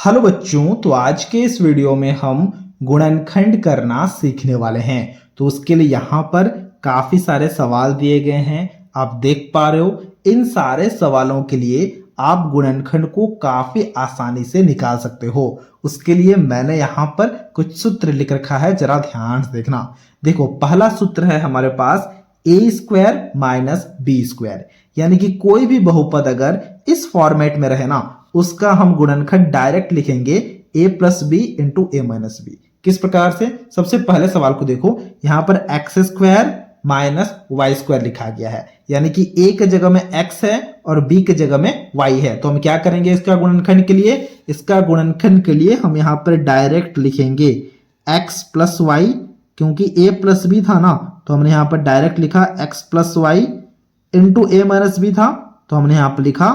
Hello बच्चों, तो आज के इस वीडियो में हम गुणनखंड करना सीखने वाले हैं। तो उसके लिए यहाँ पर काफी सारे सवाल दिए गए हैं, आप देख पा रहे हो। इन सारे सवालों के लिए आप गुणनखंड को काफी आसानी से निकाल सकते हो। उसके लिए मैंने यहाँ पर कुछ सूत्र लिख रखा है, जरा ध्यान से देखना। देखो, पहला सूत्र है हमारे पास ए स्क्वायर माइनस बी स्क्वायर, यानी कि कोई भी बहुपद अगर इस फॉर्मेट में रहे ना, उसका हम गुणनखंड डायरेक्ट लिखेंगे a plus b into a minus b. किस प्रकार से? सबसे पहले सवाल को देखो, यहां पर x square minus y square लिखा गया है, यानी कि a के जगह में x है और b के जगह में y है। तो हम क्या करेंगे इसका गुणनखंड के लिए? इसका गुणनखंड के लिए हम यहां पर डायरेक्ट लिखेंगे x प्लस वाई, क्योंकि a प्लस बी था ना, तो हमने यहां पर डायरेक्ट लिखा x plus Y into a minus B था, तो हमने यहां पर लिखा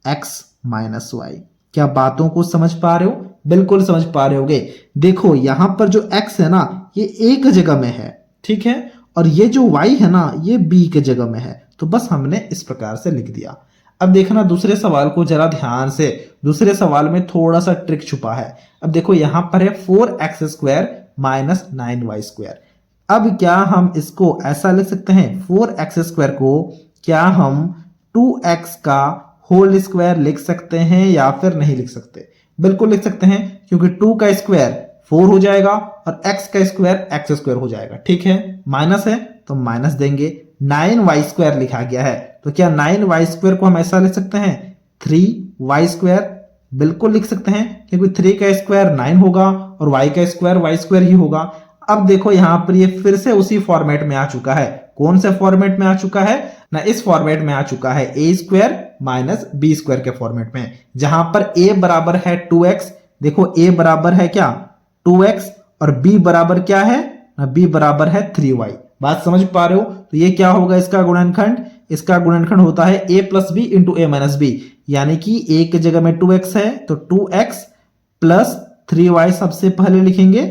x माइनस वाई। क्या बातों को समझ पा रहे हो? बिल्कुल समझ पा रहे होगे। देखो, यहां पर जो x है ना, ये एक जगह में है, ठीक है, और ये जो y है ना, ये b के जगह में है। तो बस हमने इस प्रकार से लिख दिया। अब देखना दूसरे सवाल को जरा ध्यान से। दूसरे सवाल में थोड़ा सा ट्रिक छुपा है। अब देखो, यहां पर है 4x square minus 9y square. अब क्या हम इसको ऐसा लिख सकते हैं? 4x स्क्वायर को क्या हम 2x का होल स्क्वायर लिख सकते हैं या फिर नहीं लिख सकते? बिल्कुल लिख सकते हैं, क्योंकि 2 का स्क्वायर 4 हो जाएगा और x का स्क्वायर x स्क्वायर हो जाएगा, ठीक है। माइनस है तो माइनस देंगे। 9y स्क्वायर लिखा गया है, तो क्या 9y स्क्वायर को हम ऐसा लिख सकते हैं 3y स्क्वायर? बिल्कुल लिख सकते हैं, क्योंकि 3 का स्क्वायर 9 होगा और y का स्क्वायर y स्क्वायर ही होगा। अब देखो, यहां पर ये फिर से उसी फॉर्मेट में आ चुका है। कौन से फॉर्मेट में आ चुका है ना? इस फॉर्मेट में आ चुका है ए स्क्वायर माइनस बी स्क्वायर के फॉर्मेट में, जहां पर a बराबर है 2x। देखो, a बराबर है क्या? 2x, और b बराबर क्या है ना? b बराबर है 3y। बात समझ पा रहे हो? तो ये क्या होगा इसका गुणनखंड? इसका गुणनखंड होता है a plus b into a minus b, यानी कि a की जगह में 2x है तो 2x प्लस 3y सबसे पहले लिखेंगे,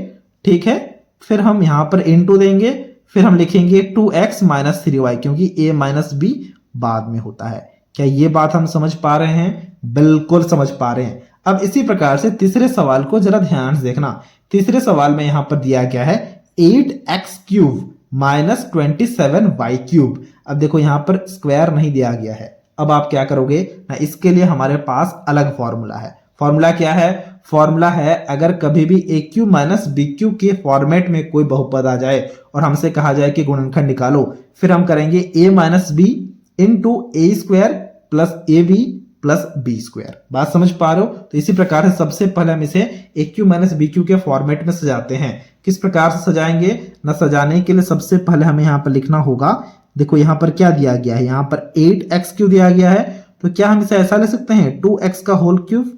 ठीक है। फिर हम यहां पर इंटू देंगे, फिर हम लिखेंगे 2x माइनस 3y, क्योंकि a माइनस b बाद में होता है। क्या ये बात हम समझ पा रहे हैं? बिल्कुल समझ पा रहे हैं। अब इसी प्रकार से तीसरे सवाल को जरा ध्यान से देखना। तीसरे सवाल में यहां पर दिया गया है 8x cube minus 27y cube. अब देखो, यहां पर स्क्वायर नहीं दिया गया है। अब आप क्या करोगे ना? इसके लिए हमारे पास अलग फॉर्मूला है। फॉर्मूला क्या है? फॉर्मूला है, अगर कभी भी ए क्यू माइनस बी क्यू के फॉर्मेट में कोई बहुपद आ जाए और हमसे कहा जाए कि गुणनखंड निकालो, फिर हम करेंगे A minus B into A square plus A B plus B square. बात समझ पा रहे हो? तो इसी प्रकार से सबसे पहले हम इसे ए क्यू माइनस बी क्यू के फॉर्मेट में सजाते हैं। किस प्रकार से सजाएंगे ना? सजाने के लिए सबसे पहले हमें यहां पर लिखना होगा। देखो, यहां पर क्या दिया गया है? यहां पर 8x क्यूब दिया गया है, तो क्या हम इसे ऐसा लिख सकते हैं 2x का होल क्यूब?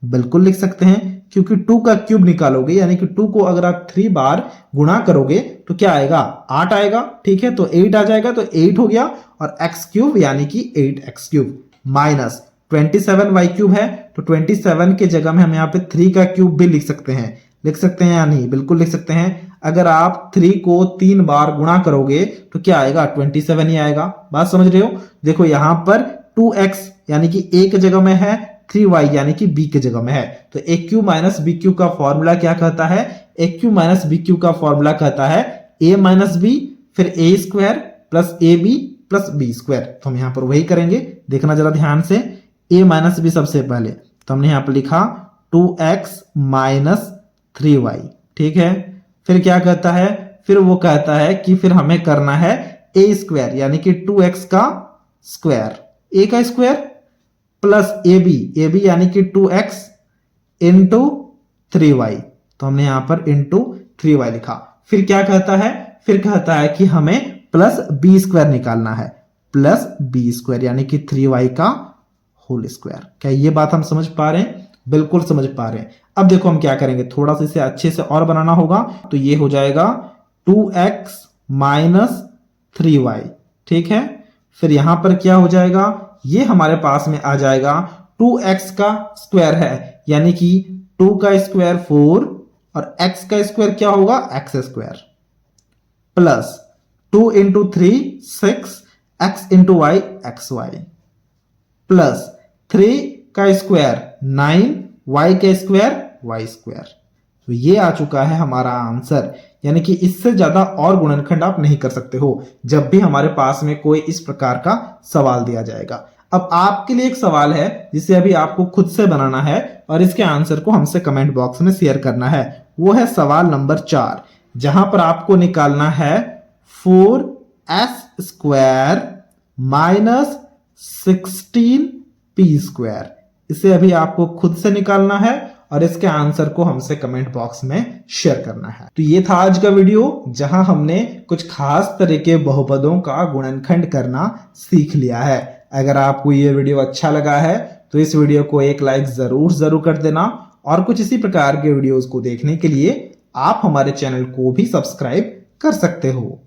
बिल्कुल लिख सकते हैं, क्योंकि 2 का क्यूब निकालोगे, यानी कि 2 को अगर आप 3 बार गुणा करोगे तो क्या आएगा? 8 आएगा, ठीक है। तो 8 आ जाएगा, तो 8 हो गया, और x क्यूब यानी कि 8x cube minus 27y cube है, तो 27 के जगह में हम यहाँ पे 3 का क्यूब भी लिख सकते हैं। लिख सकते हैं या नहीं? बिल्कुल लिख सकते हैं। अगर आप 3 को 3 बार गुणा करोगे तो क्या आएगा? 27 ही आएगा। बात समझ रहे हो? देखो, यहां पर 2x यानी कि a की जगह में है, 3y यानी कि b की जगह में है। तो A cube minus B cube का फॉर्मूला क्या कहता है? A cube minus B cube का फॉर्मूला कहता है a माइनस बी फिर A square plus A B plus B square. तो हम यहां पर वही करेंगे। देखना जरा ध्यान से, a माइनस बी सबसे पहले, तो हमने यहां पर लिखा 2x माइनस 3y, ठीक है। फिर क्या कहता है? फिर वो कहता है कि फिर हमें करना है a स्क्वायर, यानी कि 2x का स्क्वायर, a का स्क्वायर प्लस ए बी यानी कि 2x इंटू 3y। तो हमने यहां पर इंटू 3y लिखा। फिर क्या कहता है? फिर कहता है कि हमें प्लस बी स्क्वायर निकालना है, प्लस बी स्क्वायर यानी कि 3y का होल स्क्वायर। क्या ये बात हम समझ पा रहे हैं? बिल्कुल समझ पा रहे हैं। अब देखो, हम क्या करेंगे, थोड़ा सा इसे अच्छे से और बनाना होगा। तो ये हो जाएगा 2x माइनस 3y, ठीक है। फिर यहां पर क्या हो जाएगा? ये हमारे पास में आ जाएगा 2x का स्क्वायर है, यानी कि 2 का स्क्वायर 4 और x का स्क्वायर क्या होगा? x square plus 2 into 3 6 x into y XY plus 3 का स्क्वायर 9 y का स्क्वायर y स्क्वायर। तो ये आ चुका है हमारा आंसर। यानी कि इससे ज्यादा और गुणनखंड आप नहीं कर सकते हो जब भी हमारे पास में कोई इस प्रकार का सवाल दिया जाएगा। अब आपके लिए एक सवाल है जिसे अभी आपको खुद से बनाना है और इसके आंसर को हमसे कमेंट बॉक्स में शेयर करना है। वो है सवाल नंबर 4, जहां पर आपको निकालना है 4s square minus 16p square. इसे अभी आपको खुद से निकालना है और इसके आंसर को हमसे कमेंट बॉक्स में शेयर करना है। तो ये था आज का वीडियो जहां हमने कुछ खास तरह के बहुपदों का गुणनखंड करना सीख लिया है। अगर आपको ये वीडियो अच्छा लगा है तो इस वीडियो को एक लाइक जरूर कर देना और कुछ इसी प्रकार के वीडियोस को देखने के लिए आप हमारे चैनल को भी सब्सक्राइब कर सकते हो।